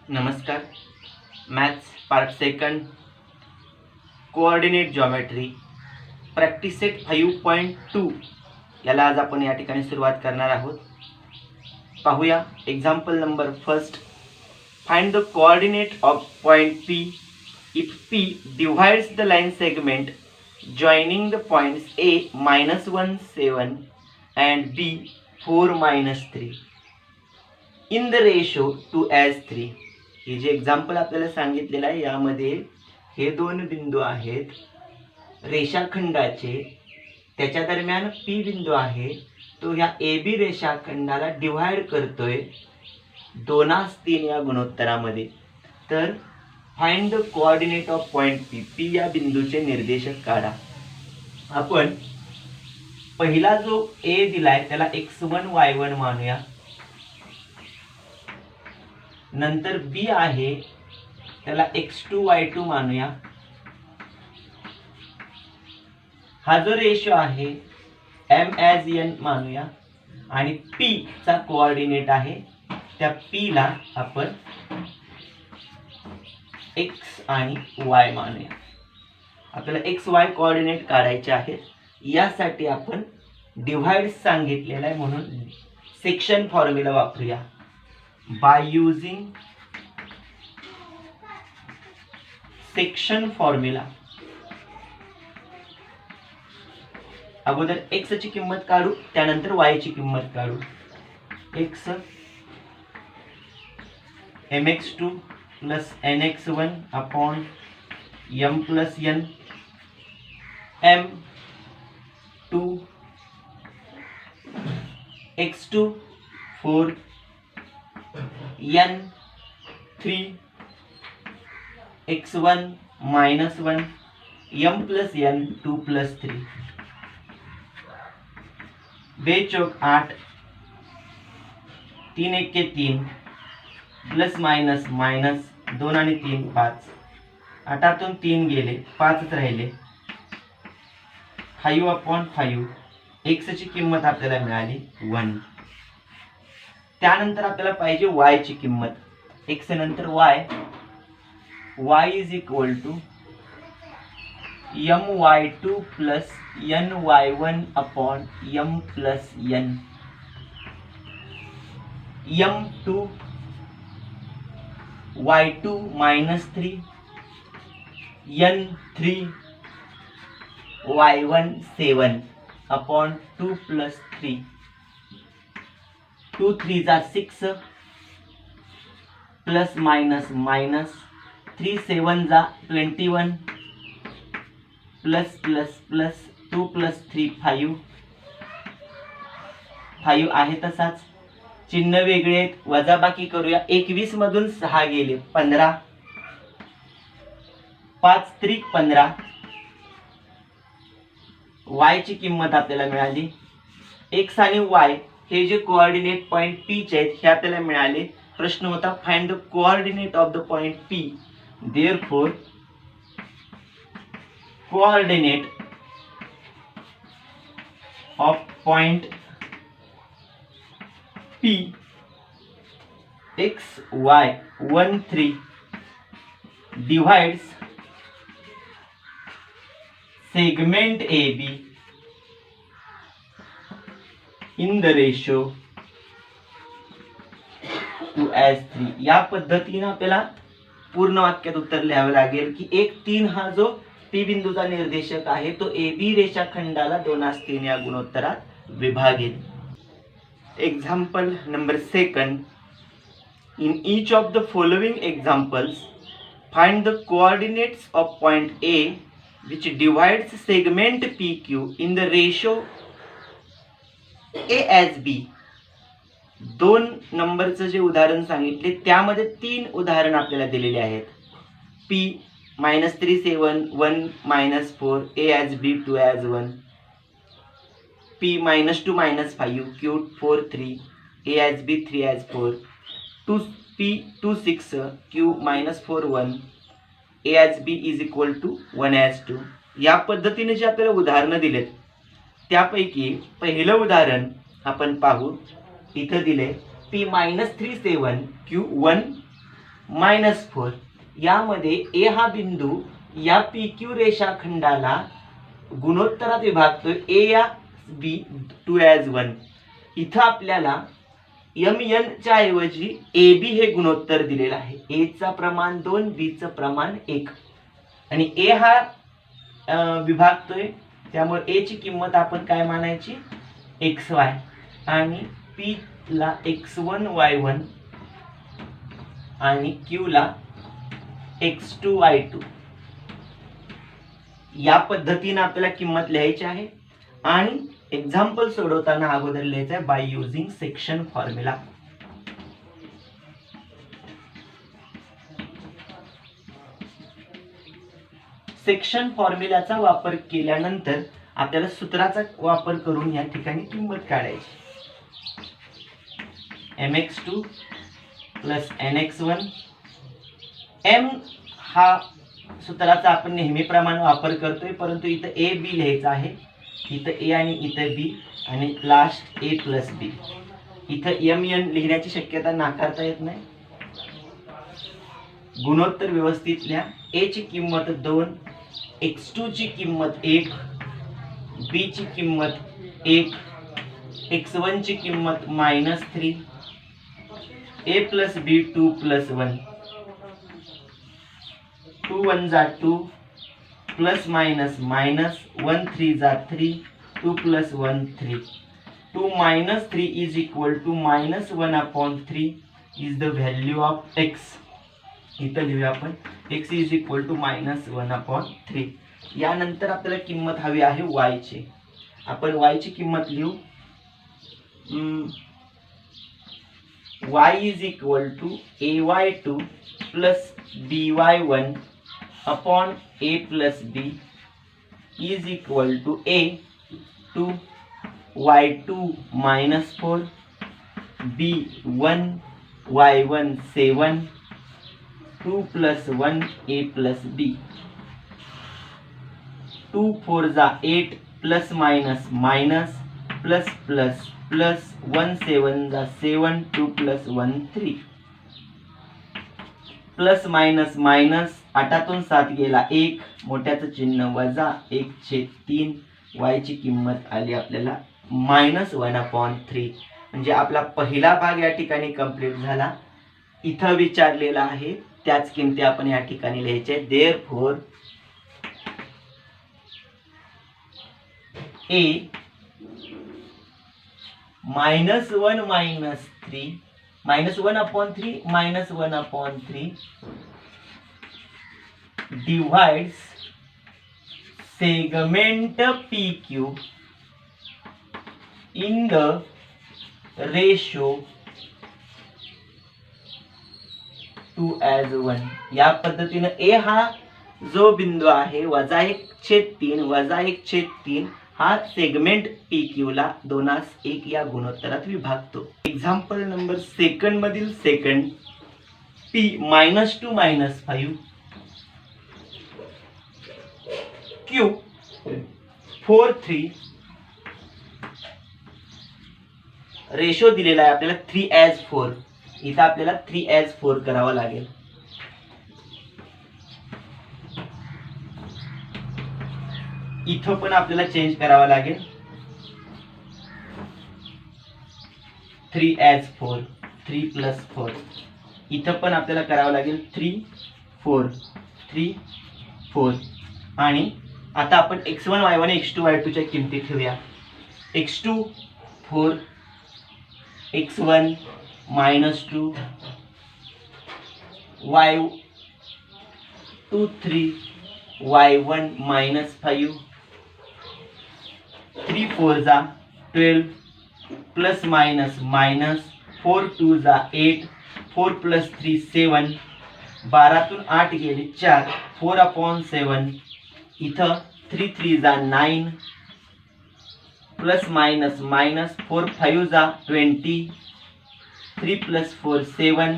नमस्कार. Maths part second coordinate geometry practice set 5.2 याला आज आपण या ठिकाणी सुरुवात करणार आहोत. पाहूया example number first. Find the coordinate of point P if P divides the line segment joining the points A -1 7 and B 4 -3 in the ratio 2:3. हे जे एक्झाम्पल आपल्याला सांगितलेलं आहे यामध्ये हे दोन बिंदू आहेत रेषाखंडाचे, त्याच्या दरम्यान P बिंदू आहे, तो ह्या AB रेषाखंडाला डिवाइड करतोय 2:3 या गुणोत्तरामध्ये. तर find the coordinate of point P. P या बिंदूचे निर्देशक काढा. आपण पहिला जो A दिलाय त्याला x1 y1 मानूया. नंतर B आहे त्याला x2 y2 मानूया. हा जो रेशो आहे m as n मानूया आणि P चा कोऑर्डिनेट आहे, त्या P ला आपण x आणि y मानूया. आपल्याला x y कोऑर्डिनेट काढायचे आहेत. यासाठी आपण डिव्हाइड सांगितलेला आहे म्हणून सेक्शन फॉर्म्युला वापरूया. By using section formula अगोदर x ची किंमत काढू, त्यानंतर y ची किंमत काढू. x mx2 plus nx1 upon m plus n, m2 x2 4 n 3 x1 -1 m plus n 2 plus 3 बेचौक 8 3 1 के 3 प्लस मायनस मायनस 2 आणि 3 5. 8तून 3 गेले 5च राहिले. 5/5 x ची किंमत आपल्याला मिळाली 1. त्यानंतर आपल्याला पाहिजे y ची किंमत. x नंतर y is equal to my2 plus ny1 upon m plus n. m2 y2 -3 n3 y1 7 upon 2 plus 3. 2 3 जा 6 प्लस माइनस माइनस 3 7 जा 21 प्लस प्लस प्लस 2 प्लस 3 5 आहे तसाच. चिन्ह वेगळे आहेत, वजाबाकी करूया. 21 मधून 6 गेले 15, 5 त्रिक 15. y ची किंमत आपल्याला मिळाली. x आणि y हे जे कोऑर्डिनेट पॉइंट P चे आहेत हे आपल्याला मिळाले. प्रश्न होता find the coordinate of the point P. Therefore coordinate of point P x y 1 3 divides segment AB in the ratio 2:3. या पद्धतीने आपल्याला पूर्ण वाक्यात उत्तर लिहावे लागेल की 1 3 हा जो P बिंदूचा निर्देशक आहे तो AB रेषाखंडाला 2:3 या गुणोत्तरात विभागेल. Example number second. In each of the following examples find the coordinates of point A which divides segment PQ in the ratio A as B. 2 नंबरचं जे उदाहरण सांगितले त्यामध्ये 3 उदाहरण आपल्याला दिलेले आहेत. P -3 7 1 -4 A as B 2 as 1. P -2 -5 Q 4 3 A as B 3 as 4. P 2 6 Q -4 1 A as B is equal to 1 as 2. या पद्धतीने जे आपल्याला उदाहरणं दिलेत त्यापैकी पहिलं उदाहरण आपण पाहू. इथं दिले P -3 7 Q 1 -4. यामध्ये ए हा बिंदू या पी क्यू रेषाखंडाला गुणोत्तरात विभागतोय ए या बी 2:1. इथं आपल्याला mn च्या ऐवजी ab हे गुणोत्तर दिलेलं आहे. a चा प्रमाण 2, b चं प्रमाण 1 आणि a हा विभागतोय, त्यामुळे a ची किंमत आपण काय मानायची xy आणि p ला x1 y1 आणि q ला x2 y2. या पद्धतीने आपल्याला किंमत लिहायची आहे आणि एक्झाम्पल सोडवताना अगोदर लिहायचं आहे by using section formula. Section फॉर्म्युलाचा वापर केल्यानंतर आपल्याला सूत्राचा वापर करून या ठिकाणी किंमत काढायची. mx2 plus nx1. m हा सूत्राचा आपण नेहमीप्रमाणे वापर करतोय, परंतु इथं ए बी लिहायचं आहे. इथं ए आणि इथं बी आणि लास्ट ए प्लस बी. इथं mn लिहिण्याची शक्यता नाकारता येत नाही. गुणोत्तर व्यवस्थित लिहा. ए ची किंमत 2, x2 ची किंमत 1, b ची किंमत 1, x1 ची किंमत -3, a प्लस b 2 प्लस 1, 2 1 जा 2 प्लस माइनस माइनस 1 3 जा 3, 2 plus 1 3. 2 minus 3 is equal to -1/3 is the value of x. इथं लिहूया आपण x is equal to -1/3. यानंतर आपल्याला किंमत हवी आहे y ची. आपण y ची किंमत लिहू. y is equal to ay2 plus by1 upon a plus b is equal to a 2 y2 -4 b1 y1 7 2 plus 1 a plus b. 2 4 जा 8 plus minus minus plus plus plus 1 7 जा 7 2 plus 1 3 प्लस मायनस मायनस 8तून 7 गेला 1, मोठ्याचं चिन्ह वजा 1/3. y ची किंमत आली आपल्याला -1/3. म्हणजे आपला पहिला भाग या ठिकाणी कंप्लीट झाला. इथं विचारलेला आहे त्याच किमती आपण या ठिकाणी लिहायचे. Therefore a -1 - 3 -1/3 -1/3 divides segment PQ in the ratio 2:1. या पद्धतीने a हा जो बिंदू आहे -1/3 -1/3 हा सेगमेंट PQ ला 2:1 या गुणोत्तरात विभागतो. एक्झाम्पल नंबर सेकंड मधील सेकंड P -2 -5 Q 4 3 रेशो दिलेला आहे आपल्याला 3:4. इथं आपल्याला 3:4 करावं लागेल. इथं पण आपल्याला चेंज करावा लागेल. 3:4 3 + 4. इथं पण आपल्याला करावं लागेल 3 4 3 4. आणि आता आपण x1 y1 x2 y2 च्या किमती ठेवूया. x2 4 x1 -2 y2 3 y1 -5 3 4 जा 12 प्लस माइनस माइनस 4 2 जा 8 4 + 3 7 12तून 8 गेले 4 4/7. इथं 3 3 जा 9 प्लस माइनस माइनस 4 5 जा 20 3 + 4 7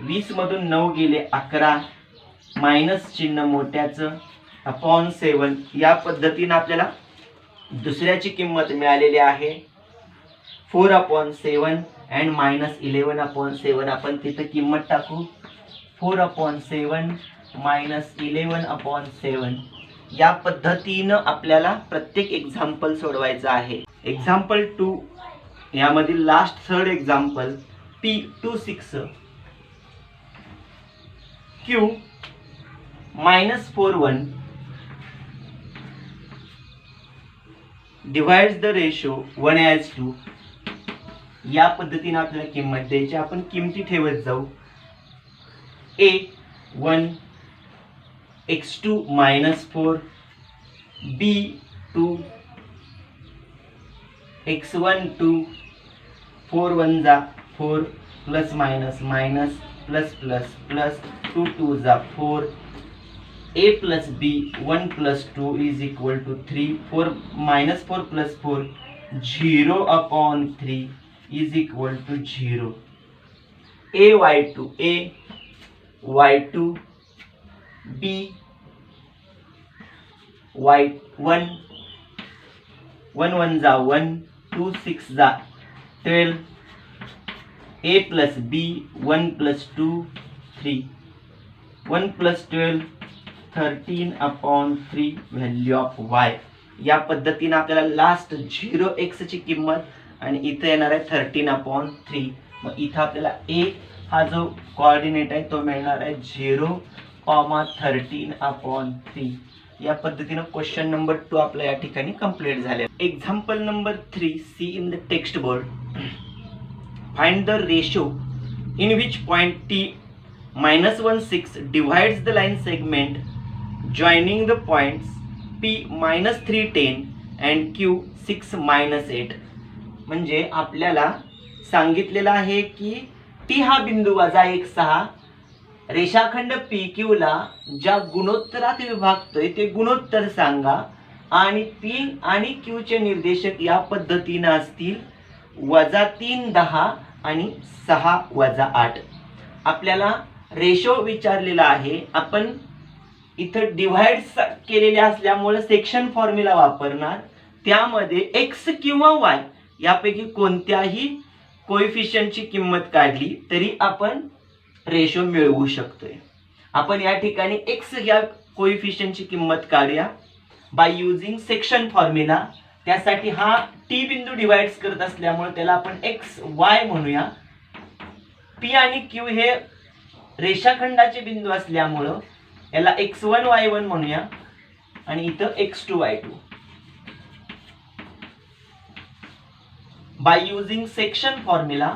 20 मधून 9 गेले 11 मायनस चिन्ह मोठ्याचं /7. या पद्धतीने आपल्याला दुसऱ्याची किंमत मिळालेली आहे 4/7 and -11/7. आपण तिथे किंमत टाकू. 4/7 मायनस 11/7 या पद्धतीनं आपल्याला प्रत्येक एक्झाम्पल सोडवायचं आहे. एक्झाम्पल 2 यामधील last third example P26 Q -41 divides the ratio 1:2 या पद्धतीने आपल्याला किंमत द्यायची. आपण किमती ठेवत जाऊ. A1 x2 -4 B2 x1 2 4 1 जा 4 plus minus minus plus plus plus 2 2 जा 4 a plus b 1 plus 2 is equal to 3 4 minus 4 plus 4 0/3 is equal to 0. a y2 y2 b y1 1 1 जा 1 2 6 जा 12 a plus b 1 plus 2 3 1 plus 12 13/3 value of y. या पद्धतीने आपल्याला last 0x ची किंमत आणि इथे येणार आहे 13/3. मग इथे आपल्याला a हा जो कोऑर्डिनेट आहे तो मिळणार आहे 0,13/3. या पद्धतीने क्वेश्चन नंबर 2 आपल्या या ठिकाणी कंप्लीट झाले. Example number 3 see in the text board. Find the ratio in which point t -16 divides the line segment joining the points P -310 and Q 6-8. म्हणजे आपल्याला सांगितलेलं आहे की T हा बिंदू वजा 1,6 रेषाखंड PQ ला ज्या गुणोत्तरात विभागतोय ते गुणोत्तर सांगा आणि P आणि Q चे निर्देशक या पद्धतीने असतील -3 10 आणि 6 8. आपल्याला रेशो विचारलेला आहे. आपण इथं डिवाइड केलेले असल्यामुळे सेक्शन फॉर्म्युला वापरणार. त्यामध्ये x किंवा y यापैकी कोणत्याही कोएफिशियंटची किंमत काढली तरी आपण रेशो मिळवू शकतोय. आपण या ठिकाणी x या कोएफिशियंटची किंमत काढूया बाय युजिंग सेक्शन फॉर्म्युला. त्यासाठी हा t बिंदू डिवाइड्स करत असल्यामुळे त्याला आपण x y म्हणूया. p आणि q हे रेषाखंडाचे बिंदू असल्यामुळे याला x1 y1 म्हणूया आणि इथं x2 y2. Bye using section formula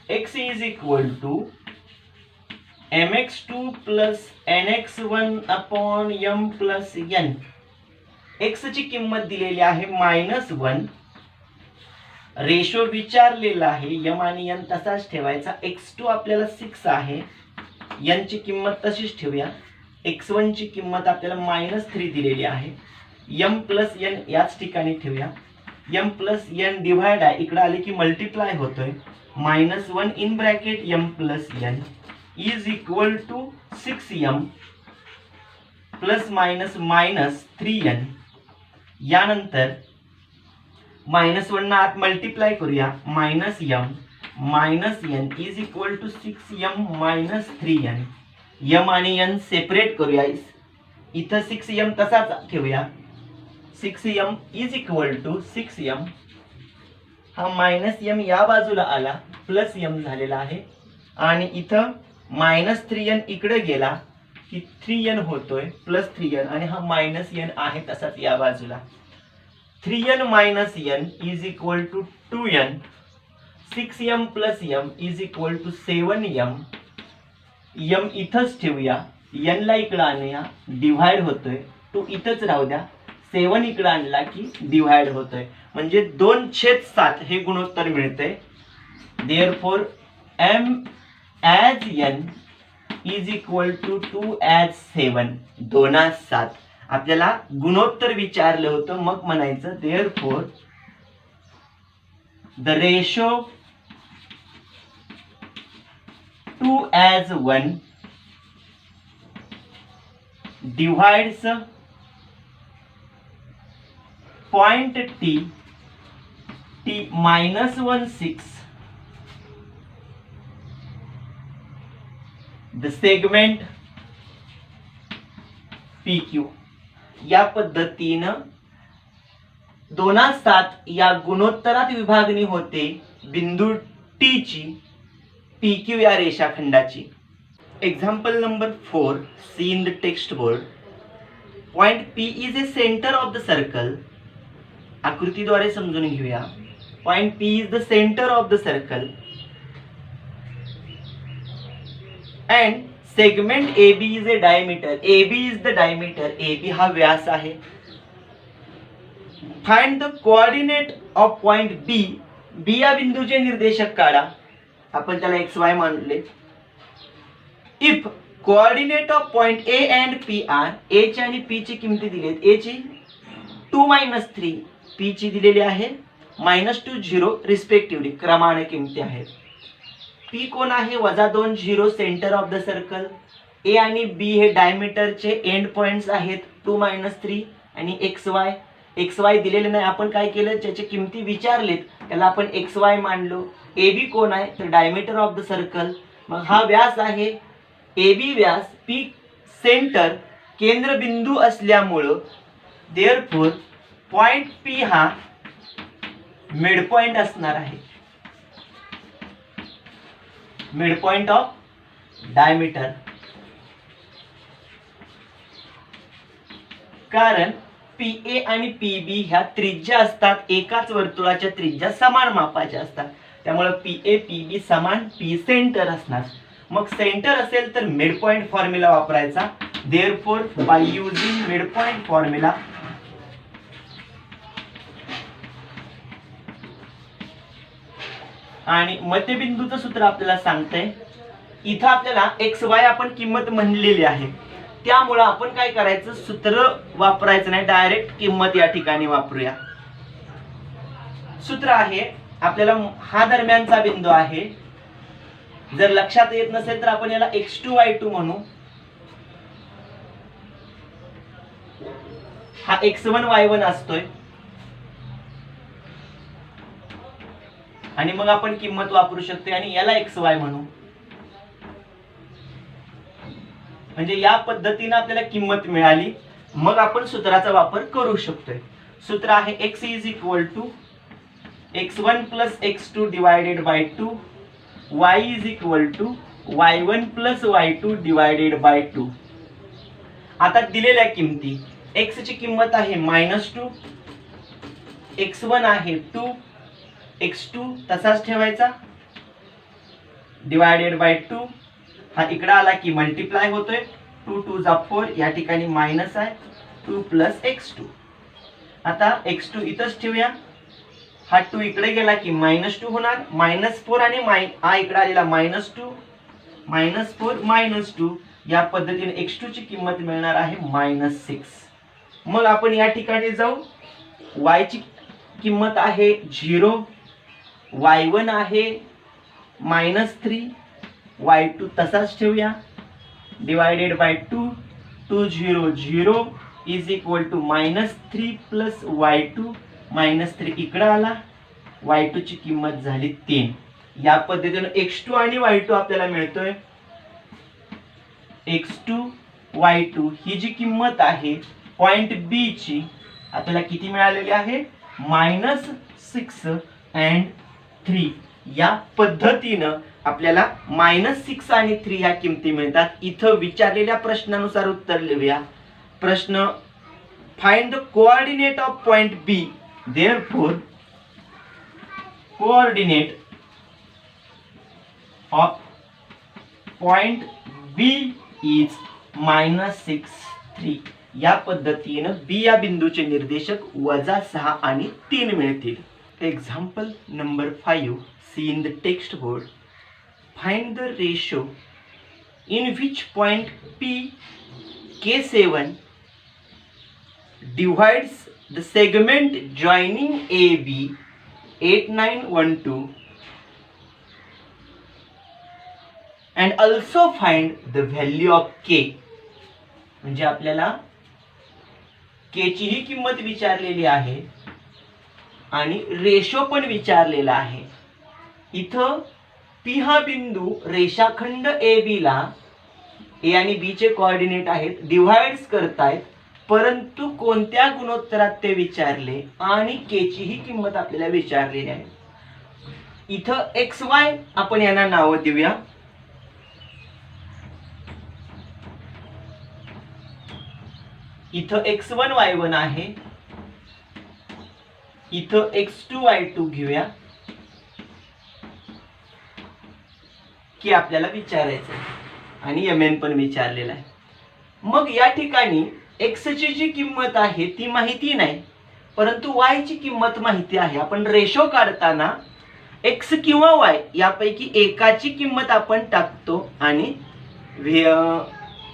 x is equal to mx2 plus nx1/m plus n. x ची किंमत दिलेली आहे -1. रेशो विचारलेला आहे. m आणि n तसाच ठेवायचा. x2 आपल्याला 6 आहे. n ची किंमत तशीच ठेवूया. x1 ची किंमत आपल्याला -3 दिलेली आहे. m plus n याच ठिकाणी ठेवूया. m plus n डिवाइड आहे इकडे आले की मल्टिप्लाय होतोय. -1 in bracket m plus n is equal to 6m plus minus 3n. यानंतर -1 ना आत मल्टिप्लाय करूया. -m minus n is equal to 6m minus 3n. m आणि n सेपरेट करूया. इथं 6m तसाच ठेवूया. 6m is equal to 6m हा -m या बाजूला आला +m झालेला आहे आणि इथं -3n इकडे गेला की 3n होतोय +3n आणि हा -n आहे तसाच या बाजूला. 3n minus n is equal to 2n. 6m plus m is equal to 7m. m इथंच ठेवूया. n ला इकडे आणूया. डिवाइड होतोय. 2 इथंच राहू द्या. 7 इकडे आणला की डिवाइड होतोय. म्हणजे 2/7 हे गुणोत्तर मिळते. Therefore m as n is equal to 2 as 7. 2/7. आपल्याला गुणोत्तर विचारलं होतं मग म्हणायचं therefore the ratio 2 as 1 divides point T -16 the segment PQ. या पद्धतीनं 2:7 या गुणोत्तरात विभागणी होते बिंदू T ची PQ या रेषाखंडाची. Example number 4, see in the text board. Point P is a centre of the circle. आकृतीद्वारे समजून घेऊया. Point P is the centre of the circle and segment AB is a diameter. AB is the diameter. AB हा व्यास आहे. Find the coordinate of point B. B या बिंदूचे निर्देशक काढा. आपण त्याला XY मानले. If coordinate of point A and P are, A ची आणि P ची किमती दिलेत. A ची 2 - 3, P ची दिलेली आहे -2 0 रिस्पेक्टिव्हली, क्रमाने किमती आहेत. P कोण आहे? -2 0 centre of the circle. A आणि B हे डायमीटरचे एंड पॉइंट्स आहेत 2 - 3 आणि XY दिलेले नाही. आपण काय केलं, ज्याचे किमती विचारलेत त्याला आपण XY मानलो. AB कोण आहे? तर डायमीटर ऑफ द सर्कल. मग हा व्यास आहे AB व्यास, P सेंटर केंद्रबिंदू असल्यामुळं देअरफॉर पॉइंट P हा मिड पॉइंट असणार आहे. Mid point of diameter. कारण PA आणि PB ह्या त्रिज्या असतात, एकाच वर्तुळाच्या त्रिज्या समान मापाच्या असतात. त्यामुळे PA PB समान, P सेंटर असणार. मग सेंटर असेल तर मिड पॉइंट फॉर्म्युला वापरायचा. Therefore bye using mid point formula आणि मध्यबिंदूचं सूत्र आपल्याला सांगतंय. इथं आपल्याला XY आपण किंमत म्हणलेली आहे, त्यामुळं आपण काय करायचं, सूत्र वापरायचं नाही, डायरेक्ट किंमत या ठिकाणी वापरूया. सूत्र आहे आपल्याला, हा दरम्यानचा बिंदू आहे. जर लक्षात येत नसेल तर आपण याला x2 y2 म्हणू. हा x1 y1 असतोय आणि मग आपण किंमत वापरू शकतो आणि याला XY म्हणू. म्हणजे या पद्धतीने आपल्याला किंमत मिळाली. मग आपण सूत्राचा वापर करू शकतोय. सूत्र आहे x = x1 + x2 divided by 2, y = y1 + y2 divided by 2. आता दिलेल्या किमती, x ची किंमत आहे -2, x1 आहे 2, x2 तसाच ठेवायचा डिवायडेड बाय 2. हा इकडे आला की मल्टिप्लाय होतोय. 2 2 जा 4, या ठिकाणी मायनस आहे 2 + x2. आता x2 इथंच ठेवूया. हा 2 इकडे गेला की -2 होणार. -4 आणि हा इकडे आलेला -2, -4 -2. या पद्धतीने x2 ची किंमत मिळणार आहे -6. मग आपण या ठिकाणी जाऊ. y ची किंमत आहे 0, y1 आहे -3, y2 तसाच ठेवूया divided by 2. 2 0 0 is equal to -3 + y2. -3 इकडे आला, y2 ची किंमत झाली 3. या पद्धतीने x2 आणि y2 आपल्याला मिळतोय. x2 y2 ही जी किंमत आहे पॉइंट B ची आपल्याला किती मिळालेली आहे? -6 and 3. या पद्धतीनं आपल्याला -6 आणि 3 या किमती मिळतात. इथं विचारलेल्या प्रश्नानुसार उत्तर लिहूया. प्रश्न, find the coordinate of point B. Therefore coordinate of point B is -6 3. या पद्धतीनं B या बिंदूचे निर्देशक -6 आणि 3 मिळतील. Example number 5, see in the text board. Find the ratio in which point P K7 divides the segment joining AB 8912 and also find the value of K. म्हणजे आपल्याला K ची ही किंमत विचारलेली आहे आणि रेशो पण विचारलेला आहे. इथं पी हा बिंदू रेषाखंड ए बी ला ए आणि बी चे कोऑर्डिनेट आहेत, डिव्हाइड्स करतायत, परंतु कोणत्या गुणोत्तरात ते विचारले आणि के ची ही किंमत आपल्याला विचारलेली आहे. इथं एक्स वाय आपण यांना नाव देऊया. इथं x1 y1 आहे, इथं x2 y2 घेऊया की आपल्याला विचारायचं आणि mn पण विचारलेला आहे. मग या ठिकाणी x ची जी किंमत आहे ती माहिती नाही, परंतु y ची किंमत माहिती आहे. आपण रेशो काढताना x किंवा y यापैकी एकाची किंमत आपण टाकतो आणि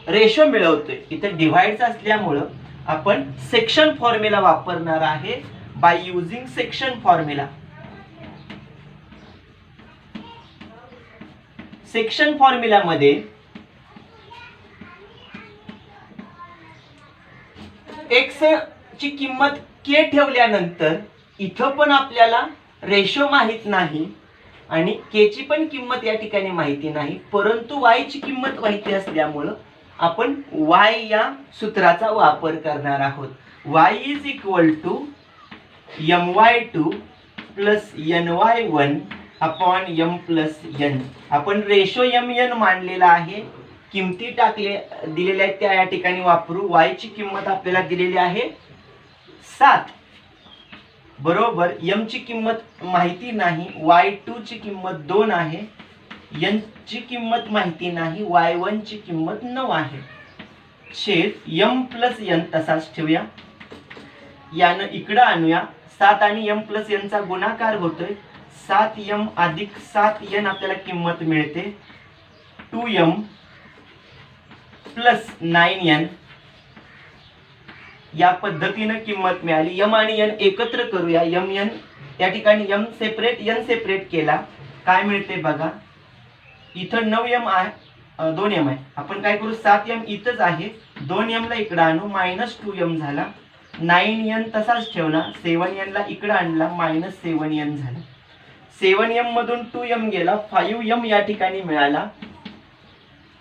रेशो मिळवतोय. इथे डिव्हाइड्स असल्यामुळं आपण सेक्शन फॉर्म्युला वापरणार आहे. By using section formula. Section formula मध्ये x ची किंमत k ठेवल्यानंतर इथं पण आपल्याला रेशो माहित नाही आणि k ची पण किंमत या ठिकाणी माहिती नाही, परंतु y ची किंमत माहिती असल्यामुळं आपण y या सूत्राचा वापर करणार आहोत. y is equal to my2 plus ny1 upon m plus n. आपण रेशो mn मांडलेला आहे, किमती दिलेल्या आहेत त्या या ठिकाणी वापरू. y ची किंमत आपल्याला दिलेली आहे 7 बरोबर. m ची किंमत माहिती नाही, y2 ची किंमत 2 आहे, n ची किंमत माहिती नाही, y1 ची किंमत 9 आहे. छेद m प्लस n तसाच ठेवूया. यानं इकडं आणूया. 7 आणि m प्लस n चा गुणाकार होतोय. 7m अधिक 7n आपल्याला किंमत मिळते 2m प्लस 9n. या पद्धतीने किंमत मिळाली. m आणि n एकत्र करूया. mn या ठिकाणी m सेपरेट n सेपरेट केला, काय मिळते बघा. इथं 9m आहे, 2m आहे. आपण काय करू, 7m इथंच आहे, 2m ला इकडे आणू, मायनस 2m झाला. 9n तसाच ठेवला, 7n ला इकडे आणला, मायनस 7n झाला. 7m मधून 2m गेला, 5m या ठिकाणी मिळाला.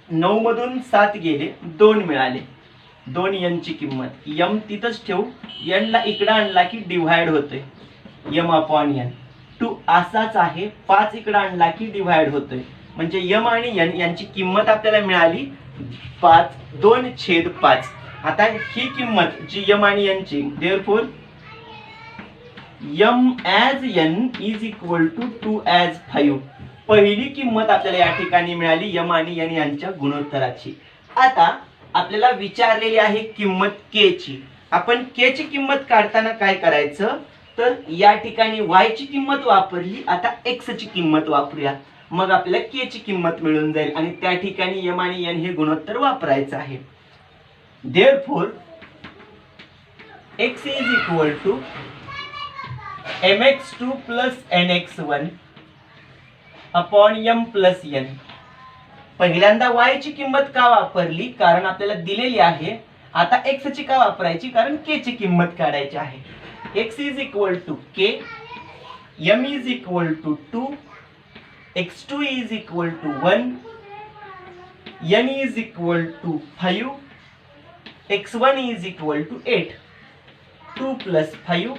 9 मधून 7 गेले, 2 मिळाले. 2n ची किंमत. m तिथंच ठेवू, n ला इकडे आणला की डिव्हाइड होतोय, m अपॉन n. 2 असाच आहे, 5 इकडे आणला की डिव्हाइड होतोय, म्हणजे m आणि n यांची किंमत आपल्याला मिळाली 5, 2/5. आता ही किंमत जी m आणि n ची, therefore m as n is equal to 2 as 5. पहिली किंमत आपल्याला या ठिकाणी मिळाली m आणि n यांच्या गुणोत्तराची. आता आपल्याला विचारलेली आहे किंमत k ची. आपण k ची किंमत काढताना काय करायचं, तर या ठिकाणी y ची किंमत वापरली, आता x ची किंमत वापरूया, मग आपल्याला k ची किंमत मिळून जाईल आणि त्या ठिकाणी m आणि n हे गुणोत्तर वापरायचं आहे. Therefore x is equal to mx2 plus nx1 upon m plus n. पहिल्यांदा y ची किंमत का वापरली, कारण आपल्याला दिलेली आहे. आता x ची का वापरायची, कारण k ची किंमत काढायची आहे. x is equal to k, m is equal to 2, x2 is equal to 1, n is equal to 5, x1 is equal to 8. 2 plus 5.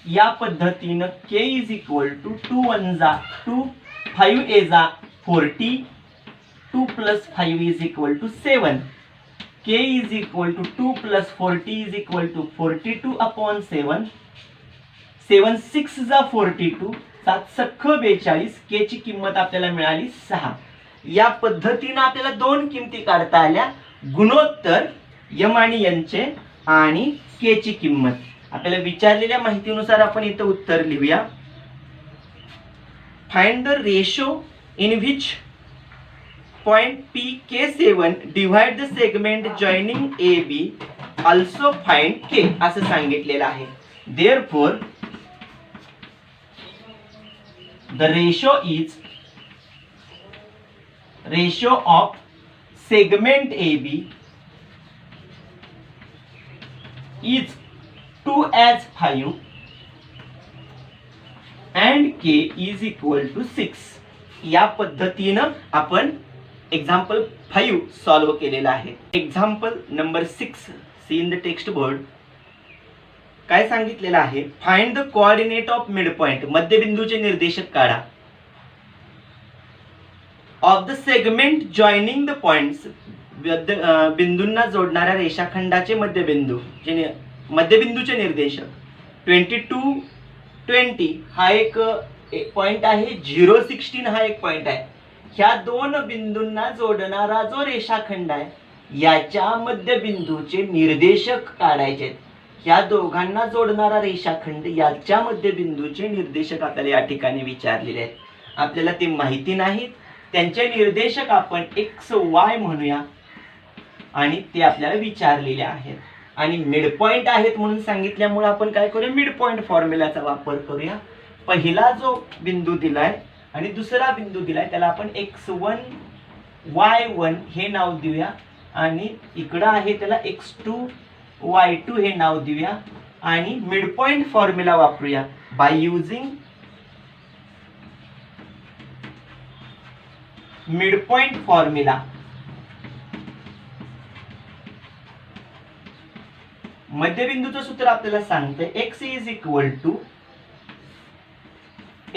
या पद्धतीनं k is equal to 2 1 जा 2, 5 a जा 40, 2 plus 5 is equal to 7. k is equal to 2 plus 40 is equal to 42 upon 7. 7 6 जा 42, 7 सख्ख 42. k ची किंमत आपल्याला मिळाली 6. या पद्धतीने आपल्याला दोन किमती काढता आल्या, गुणोत्तर m आणि n चे आणि k ची किंमत. आपल्याला विचारलेल्या माहितीनुसार आपण इथे उत्तर लिहूया. Find the ratio in which point PK7 divide the segment joining AB, also find K असं सांगितलेलं आहे. Therefore the ratio is ratio of segment AB is 2 as 5 and k is equal to 6. या पद्धतीनं आपण एक्झाम्पल 5 सॉल्व्ह केलेला आहे. Example number 6 see in the text board काय सांगितलेलं आहे, find the coordinate of mid point, मध्यबिंदूचे निर्देशक काढा, of the segment joining the points, बिंदूंना जोडणाऱ्या रेषाखंडाचे मध्यबिंदू, मध्यबिंदूचे निर्देशक. 22 20 हा एक पॉइंट आहे, 0 16 हा एक पॉइंट आहे. ह्या दोन बिंदूंना जोडणारा जो रेषाखंड आहे याच्या मध्यबिंदूचे निर्देशक काढायचे आहेत. या दोघांना जोडणारा रेषाखंड याच्या मध्यबिंदूचे निर्देशक आपल्याला या ठिकाणी विचारलेले आहेत. आपल्याला ते माहिती नाहीत, त्यांचे निर्देशक आपण एक्स वाय म्हणूया आणि ते आपल्याला विचारलेले आहेत. आणि मिड पॉइंट आहेत म्हणून सांगितल्यामुळे आपण काय करूया, मिड पॉइंट फॉर्म्युलाचा वापर करूया. पहिला जो बिंदू दिलाय आणि दुसरा बिंदू दिलाय त्याला आपण x1 y1 हे नाव देऊया आणि इकडं आहे त्याला x2 y2 हे नाव देऊया आणि मिड पॉइंट फॉर्म्युला वापरूया. By using mid point formula मध्यबिंदूचं सूत्र आपल्याला सांगते x is equal to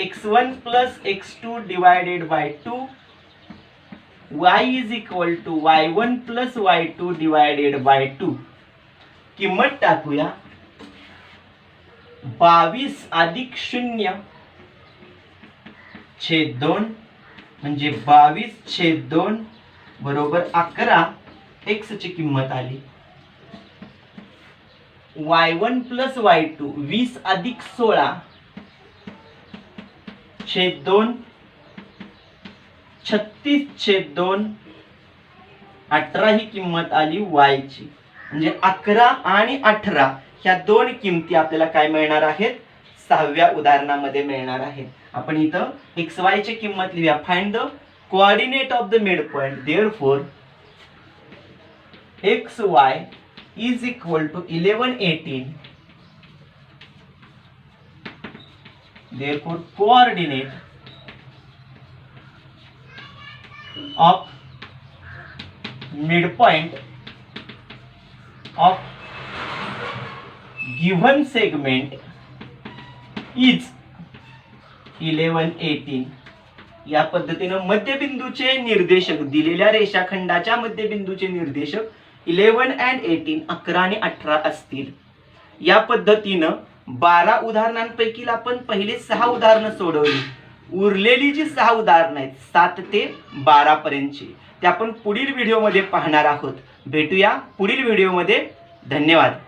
x1 plus x2 divided by 2, y is equal to y1 plus y2 divided by 2. किंमत टाकूया, 22 अधिक 0 छेद 2 म्हणजे 22 छेद 2 बरोबर 11. x ची किंमत आली. y1 प्लस y2 20 अधिक 16 छेद 2 36 छेद 2 18 ही किंमत आली y ची. म्हणजे 11 आणि 18 ह्या दोन किमती आपल्याला काय मिळणार आहेत, 6व्या उदाहरणामध्ये मिळणार आहेत. आपण इथं एक्स वाय ची किंमत लिहूया. Find the coordinate of the mid point, therefore x y is equal to 11 18. Therefore, coordinate of midpoint of given segment is 11 18. या पद्धतीनं मध्यबिंदूचे निर्देशक, दिलेल्या रेषाखंडाच्या मध्यबिंदूचे निर्देशक 11 and 18 11 आणि 18 असतील. या पद्धतीनं 12 उदाहरणांपैकी आपण पहिले 6 उदाहरणं सोडवली. उरलेली जी 6 उदाहरणं आहेत 7 ते 12 पर्यंतची ते आपण पुढील व्हिडिओमध्ये पाहणार आहोत. भेटूया पुढील व्हिडिओमध्ये. धन्यवाद.